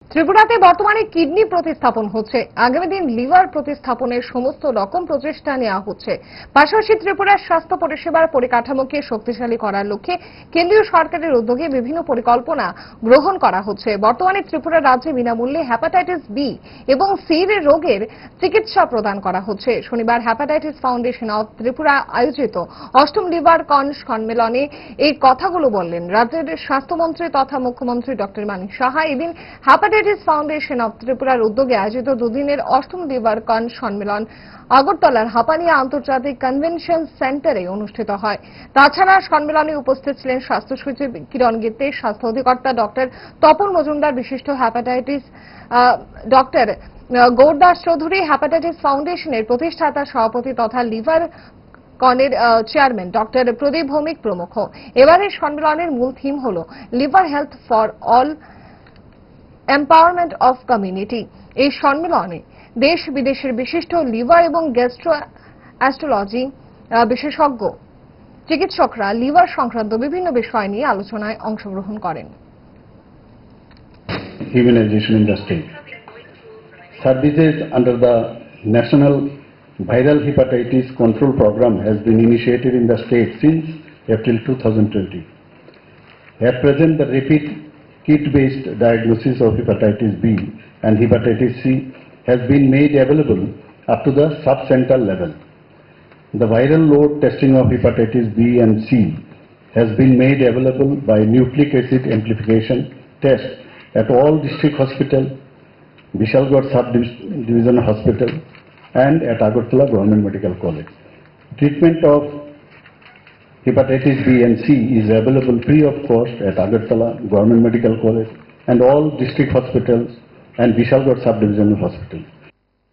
ত্রিপুরাতে বর্তমানে কিডনি প্রতিস্থাপন হচ্ছে। আগামী দিন লিভার প্রতিস্থাপনের সমস্ত রকম প্রচেষ্টা নেওয়া হচ্ছে। পাশাপাশি ত্রিপুরার স্বাস্থ্য পরিষেবার পরিকাঠামোকে শক্তিশালী করার লক্ষ্যে কেন্দ্রীয় সরকারের উদ্যোগে বিভিন্ন পরিকল্পনা গ্রহণ করা হচ্ছে। বর্তমানে ত্রিপুরা রাজ্যে বিনামূল্যে হেপাটাইটিস বি এবং সির রোগের চিকিৎসা প্রদান করা হচ্ছে। শনিবার হেপাটাইটিস ফাউন্ডেশন অব ত্রিপুরা আয়োজিত অষ্টম লিভার কন সম্মেলনে এই কথাগুলো বললেন রাজ্যের স্বাস্থ্যমন্ত্রী তথা মুখ্যমন্ত্রী ডক্টর মানিক সাহা। এদিন হেপাটাইটিস ফাউন্ডেশন অব ত্রিপুরার উদ্যোগে আয়োজিত দুদিনের অষ্টম লিভার কন সম্মেলন আগরতলার হাপানিয়া আন্তর্জাতিক কনভেনশন সেন্টারে অনুষ্ঠিত হয়। তাছাড়া সম্মেলনে উপস্থিত ছিলেন স্বাস্থ্য সচিব কিরণ গিত্তে, স্বাস্থ্য অধিকর্তা ডক্টর তপন মজুমদার, বিশিষ্ট hepatitis doctor Gourdas Chowdhury, hepatitis ফাউন্ডেশনের প্রতিষ্ঠাতা সভাপতি তথা লিভার কনের চেয়ারম্যান ডক্টর প্রদীপ ভৌমিক প্রমুখ। এবারের সম্মেলনের মূল থিম হল liver health for all, empowerment of community. এই সম্মেলনে দেশ বিদেশের বিশিষ্ট লিভার এবং গ্যাস্ট্রোঅ্যাস্ট্রোলজি বিশেষজ্ঞ চিকিৎসকরা লিভার সংক্রান্ত বিভিন্ন বিষয় নিয়ে আলোচনায় অংশগ্রহণ করেন। Immunization industry. Services under the National Viral Hepatitis Control Program has been initiated in the state since April 2020. At present, the rapid kit-based diagnosis of hepatitis B and hepatitis C has been made available up to the sub-central level. The viral load testing of hepatitis B and C has been made available by nucleic acid amplification test at all district hospital, Vishalgarh Sub-Division Hospital and at Agartala Government Medical College. Treatment of hepatitis B and C is available free of cost at Agartala Government Medical College and all district hospitals and Vishalgarh Sub-Divisional Hospital.